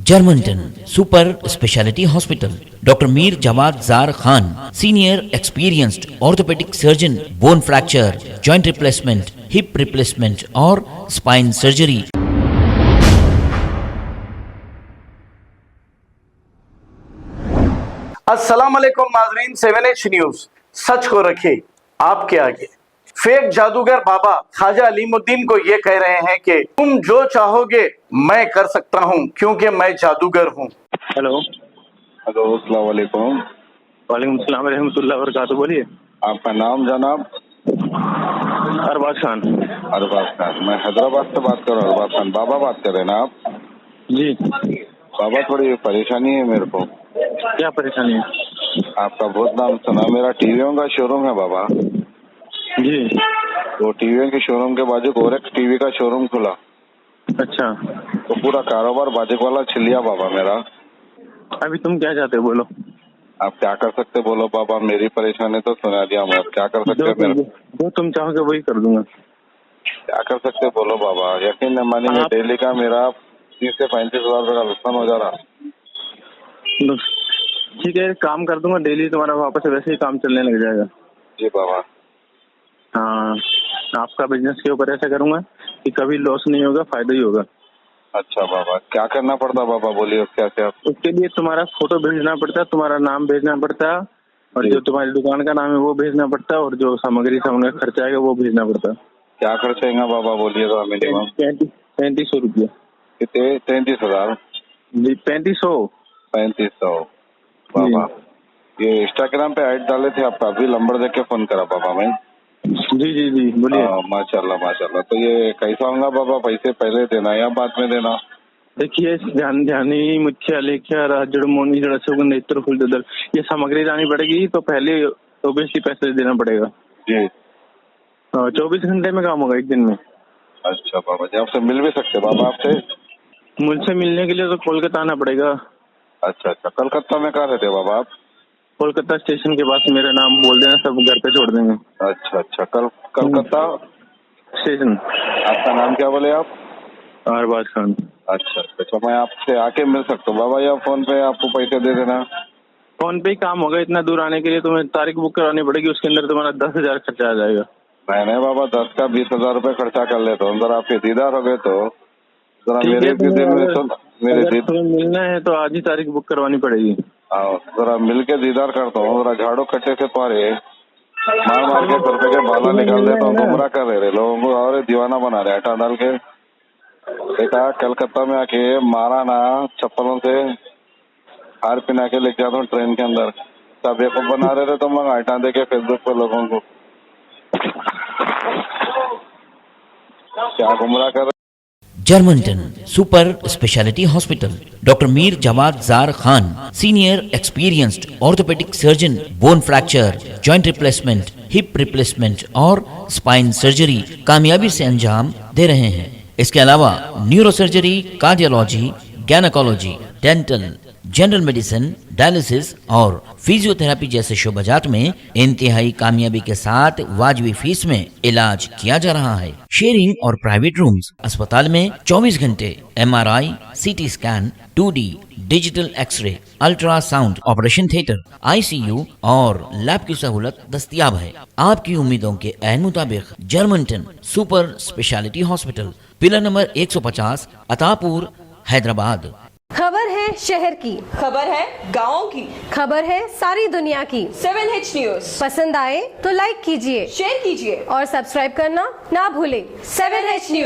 Germanton super specialty hospital, doctor Mir Jawad Zar Khan, senior experienced orthopaedic surgeon, bone fracture, joint replacement, hip replacement और spine surgery. अस्सलाम वालेकुम नाजरीन, 7H news सच को रखे आपके आगे। फेक जादूगर बाबा ख्वाजा अलीमुद्दीन को ये कह रहे हैं कि तुम जो चाहोगे मैं कर सकता हूँ क्योंकि मैं जादूगर हूँ। हेलो अस्सलाम वालेकुम। वालेकुम सलाम रहमतुल्लाह व बरकातहू। बोलिए। आपका नाम जनाब? अरबाज खान। अरबाज खान। मैं हैदराबाद से बात कर रहा हूँ। अरबाज खान बाबा बात कर रहे हैं ना आप? जी। बाबा थोड़ी परेशानी है मेरे को। क्या परेशानी है? आपका बहुत नाम सुना। मेरा टीवीओं का शोरूम है बाबा। जी। तो टीवीओं के शोरूम के बाजू गोरेक्स टीवी का शोरूम खुला। अच्छा। तो पूरा कारोबार बाजू वाला छिल लिया बाबा मेरा। अभी तुम क्या चाहते हो बोलो? आप क्या कर सकते बोलो बाबा? मेरी परेशानी तो सुना दिया मैं। क्या कर सकते मेरे? जो तुम चाहोगे वही कर दूंगा। क्या कर सकते बोलो बाबा? यकीन न मानेंगे, डेली का मेरा 30 से 35 हजार रुपये का नुकसान हो जा रहा। ठीक है, काम कर दूंगा। डेली तुम्हारा वापस से वैसे ही काम चलने लग जाएगा। जी बाबा। हाँ, आपका बिजनेस के ऊपर ऐसा करूंगा कि कभी लॉस नहीं होगा, फायदा ही होगा। अच्छा बाबा, क्या करना पड़ता बाबा? बोलिए क्या क्या। उसके लिए तुम्हारा फोटो भेजना पड़ता है, तुम्हारा नाम भेजना पड़ता है, और जो तुम्हारी दुकान का नाम है वो भेजना पड़ता है, और जो सामग्री का खर्चा आएगा वो भेजना पड़ता है। क्या खर्च आएगा बाबा? बोलिए तो मिनिमम। 3500 रुपया। कितने? 33,000 जी, 3500। 3500 बाबा। ये इंस्टाग्राम पे ऐड डाले थे आपका, अभी नंबर देख के फोन करा बाबा मैं। जी जी जी, बोलिए। माशाल्लाह माशाल्लाह। तो ये कैसा होगा बाबा? पैसे पहले देना या बाद में देना? देखिए, ध्यानी मुख्य लेख्य राजड़मोनी जड़सुगंध इत्र फूल ददर, ये सामग्री लानी पड़ेगी तो पहले ओबियसली पैसे देना पड़ेगा जी। 24 घंटे में काम होगा, एक दिन में। अच्छा बाबा जी, आपसे मिल भी सकते बाबा? आपसे मुझसे मिलने के लिए तो कोलकाता आना पड़ेगा। अच्छा अच्छा। कलकत्ता में कहाँ रहते बाबा आप? कोलकाता स्टेशन के पास मेरा नाम बोल देना, सब घर पे छोड़ देंगे। अच्छा अच्छा। कलकत्ता स्टेशन। आपका नाम क्या बोले आप? अरबाज खान। अच्छा अच्छा। मैं आपसे आके मिल सकता हूँ बाबा या फोन पे आपको पैसे दे देना? फोन पे ही काम होगा। इतना दूर आने के लिए तुम्हें तारीख बुक करानी पड़ेगी, उसके अंदर तुम्हारा 10,000 खर्चा आ जाएगा। नहीं बाबा, 10 का 20,000 रुपये खर्चा कर लेता हूँ। जरा आपके दीदार हो गए तो जरा मेरे दिन में तो मेरे तुम्हें मिलना है तो आज ही तारीख बुक करवानी पड़ेगी। हाँ, जरा मिल के दीदार करता हूँ। जरा झाड़ू कट्टे से पारे मार के सर पे के बाला निकाल देता हूँ। गुमराह कर रहे लोगों को और दीवाना बना रहे हटा डाल के। देखा कलकत्ता में आके मारा ना, चप्पलों से हार पिना के लेके जाता हूँ ट्रेन के अंदर। सब बेवकूफ बना रहे थे तो मैं हटा दे के फेसबुक पर लोगों को। क्या गुमराह कर? Germanten super specialty hospital, doctor Mir Jawad Zar Khan, senior experienced orthopaedic surgeon, bone fracture, joint replacement, hip replacement और स्पाइन सर्जरी कामयाबी से अंजाम दे रहे हैं। इसके अलावा neuro surgery, cardiology, gynaecology, dental, general medicine, dialysis और फिजियोथेरेपी जैसे शोबाजात में इंतहाई कामयाबी के साथ वाजबी फीस में इलाज किया जा रहा है। शेयरिंग और प्राइवेट रूम्स। अस्पताल में 24 घंटे MRI, CT scan, 2D digital x-ray, ultrasound, operation theatre, ICU और लैब की सहूलत दस्तयाब है। आपकी उम्मीदों के ऐन मुताबिक Germanten super specialty hospital, pillar number 150, Attapur, Hyderabad. खबर है शहर की, खबर है गाँव की, खबर है सारी दुनिया की। 7H न्यूज पसंद आए तो लाइक कीजिए, शेयर कीजिए और सब्सक्राइब करना ना भूलें। 7H news.